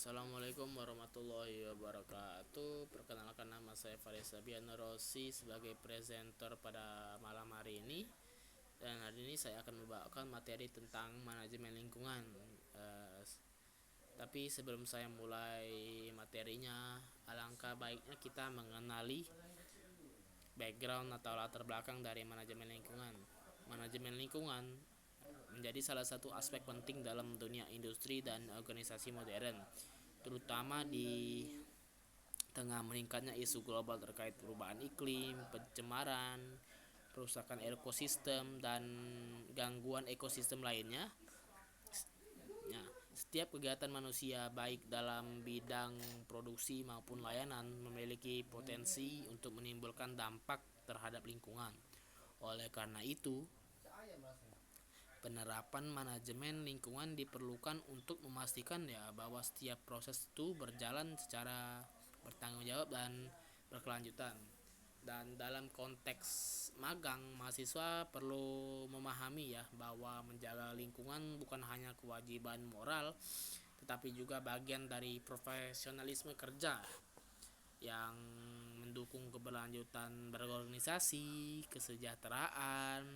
Assalamualaikum warahmatullahi wabarakatuh. Perkenalkan, nama saya Faris Sabian Rossi sebagai presenter pada malam hari ini. Dan hari ini saya akan membawakan materi tentang manajemen lingkungan. Eh, tapi sebelum saya mulai materinya, alangkah baiknya kita mengenali background atau latar belakang dari manajemen lingkungan. Manajemen lingkungan menjadi salah satu aspek penting dalam dunia industri dan organisasi modern, terutama di tengah meningkatnya isu global terkait perubahan iklim, pencemaran, perusakan ekosistem, dan gangguan ekosistem lainnya. Ya, setiap kegiatan manusia baik dalam bidang produksi maupun layanan memiliki potensi untuk menimbulkan dampak terhadap lingkungan. Oleh karena itu, penerapan manajemen lingkungan diperlukan untuk memastikan bahwa setiap proses itu berjalan secara bertanggung jawab dan berkelanjutan. Dan dalam konteks magang, mahasiswa perlu memahami bahwa menjaga lingkungan bukan hanya kewajiban moral, tetapi juga bagian dari profesionalisme kerja yang mendukung keberlanjutan berorganisasi, kesejahteraan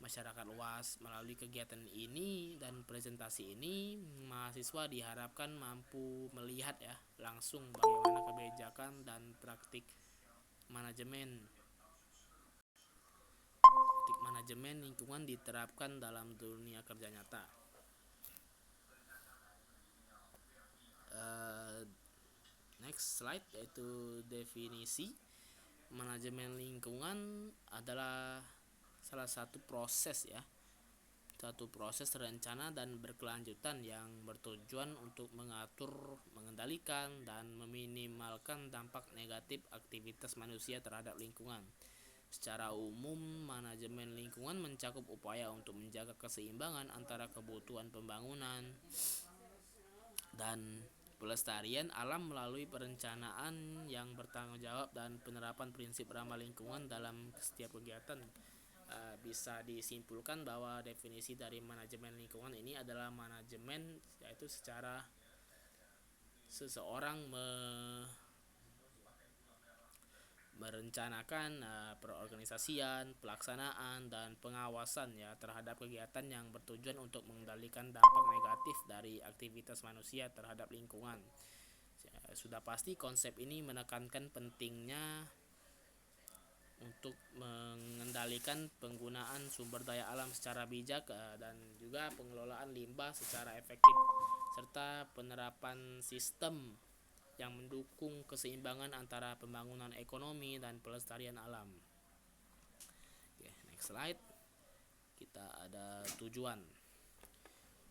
masyarakat luas. Melalui kegiatan ini dan presentasi ini, mahasiswa diharapkan mampu melihat langsung bagaimana kebijakan dan praktik manajemen lingkungan diterapkan dalam dunia kerja nyata. Next slide, yaitu definisi. Manajemen lingkungan adalah salah satu proses rencana dan berkelanjutan yang bertujuan untuk mengatur, mengendalikan, dan meminimalkan dampak negatif aktivitas manusia terhadap lingkungan. Secara umum, manajemen lingkungan mencakup upaya untuk menjaga keseimbangan antara kebutuhan pembangunan dan pelestarian alam melalui perencanaan yang bertanggung jawab dan penerapan prinsip ramah lingkungan dalam setiap kegiatan. Bisa disimpulkan bahwa definisi dari manajemen lingkungan ini adalah manajemen, yaitu secara seseorang merencanakan perorganisasian, pelaksanaan, dan pengawasan terhadap kegiatan yang bertujuan untuk mengendalikan dampak negatif dari aktivitas manusia terhadap lingkungan. Sudah pasti konsep ini menekankan pentingnya untuk mengendalikan penggunaan sumber daya alam secara bijak, dan juga pengelolaan limbah secara efektif, serta penerapan sistem yang mendukung keseimbangan antara pembangunan ekonomi dan pelestarian alam. Oke, next slide. Kita ada tujuan.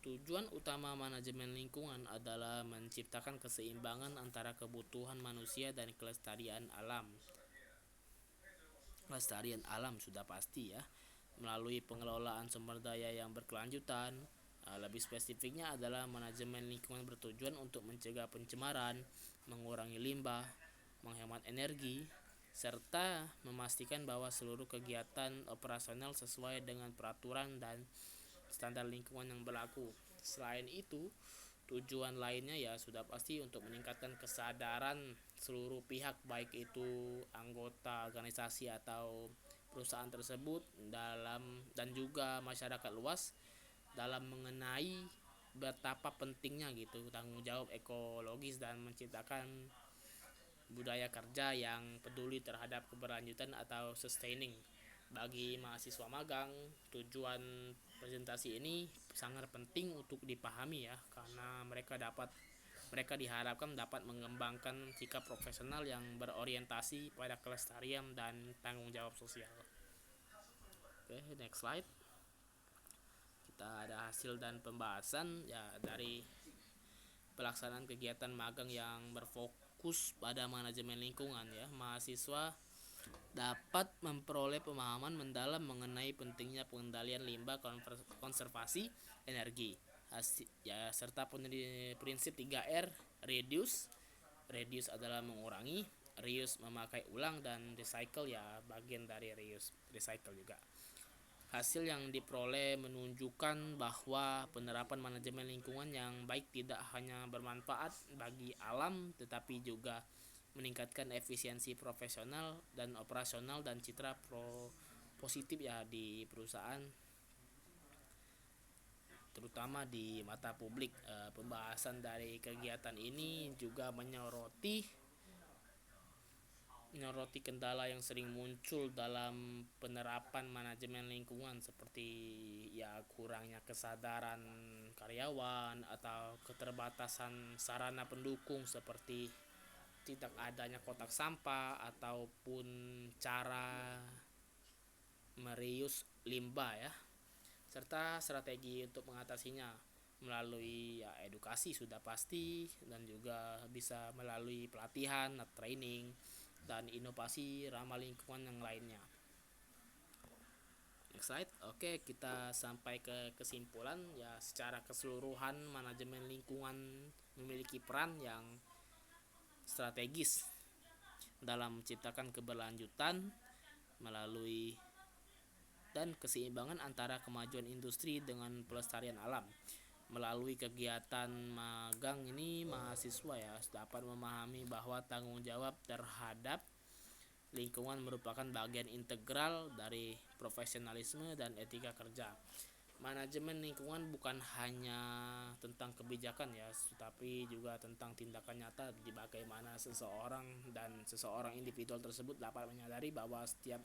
Tujuan utama manajemen lingkungan adalah menciptakan keseimbangan antara kebutuhan manusia dan kelestarian alam. Kelestarian alam sudah pasti melalui pengelolaan sumber daya yang berkelanjutan. Lebih spesifiknya adalah manajemen lingkungan bertujuan untuk mencegah pencemaran, mengurangi limbah, menghemat energi, serta memastikan bahwa seluruh kegiatan operasional sesuai dengan peraturan dan standar lingkungan yang berlaku. Selain itu, tujuan lainnya sudah pasti untuk meningkatkan kesadaran seluruh pihak, baik itu anggota organisasi atau perusahaan tersebut dan juga masyarakat luas dalam mengenai betapa pentingnya tanggung jawab ekologis dan menciptakan budaya kerja yang peduli terhadap keberlanjutan atau sustaining. Bagi mahasiswa magang, tujuan presentasi ini sangat penting untuk dipahami karena mereka diharapkan dapat mengembangkan sikap profesional yang berorientasi pada kelestarian dan tanggung jawab sosial. Oke, next slide. Kita ada hasil dan pembahasan dari pelaksanaan kegiatan magang yang berfokus pada manajemen lingkungan. Mahasiswa dapat memperoleh pemahaman mendalam mengenai pentingnya pengendalian limbah, konservasi energi, serta prinsip 3R. Reduce adalah mengurangi, reuse memakai ulang, dan recycle bagian dari recycle juga. Hasil yang diperoleh menunjukkan bahwa penerapan manajemen lingkungan yang baik tidak hanya bermanfaat bagi alam tetapi juga meningkatkan efisiensi profesional dan operasional dan citra positif ya di perusahaan, terutama di mata publik. Pembahasan dari kegiatan ini juga menyoroti kendala yang sering muncul dalam penerapan manajemen lingkungan seperti ya kurangnya kesadaran karyawan atau keterbatasan sarana pendukung seperti tidak adanya kotak sampah ataupun cara merius limbah ya, serta strategi untuk mengatasinya melalui ya, edukasi sudah pasti, dan juga bisa melalui pelatihan, training, dan inovasi ramah lingkungan yang lainnya. Next slide. Oke, kita sampai ke kesimpulan ya, secara keseluruhan manajemen lingkungan memiliki peran yang strategis dalam menciptakan keberlanjutan melalui dan keseimbangan antara kemajuan industri dengan pelestarian alam. Melalui kegiatan magang ini, mahasiswa ya dapat memahami bahwa tanggung jawab terhadap lingkungan merupakan bagian integral dari profesionalisme dan etika kerja. Manajemen lingkungan bukan hanya tentang kebijakan ya, tetapi juga tentang tindakan nyata di bagaimana seseorang dan seseorang individual tersebut dapat menyadari bahwa setiap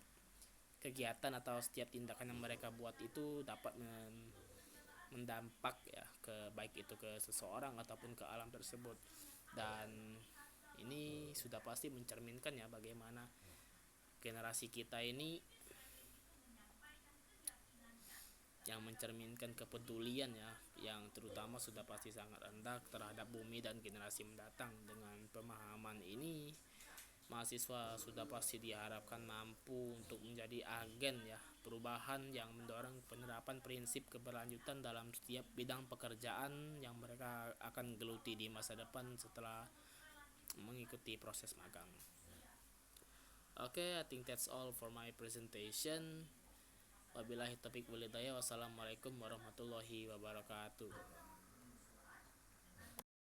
kegiatan atau setiap tindakan yang mereka buat itu dapat mendampak ya ke baik itu ke seseorang ataupun ke alam tersebut. Dan ini sudah pasti mencerminkan ya bagaimana generasi kita ini yang mencerminkan kepedulian ya, yang terutama sudah pasti sangat rendah terhadap bumi dan generasi mendatang. Dengan pemahaman ini, mahasiswa sudah pasti diharapkan mampu untuk menjadi agen ya perubahan yang mendorong penerapan prinsip keberlanjutan dalam setiap bidang pekerjaan yang mereka akan geluti di masa depan setelah mengikuti proses magang. Okay, I think that's all for my presentation. Wabillahi taufiq walhidayah. Wassalamualaikum warahmatullahi wabarakatuh.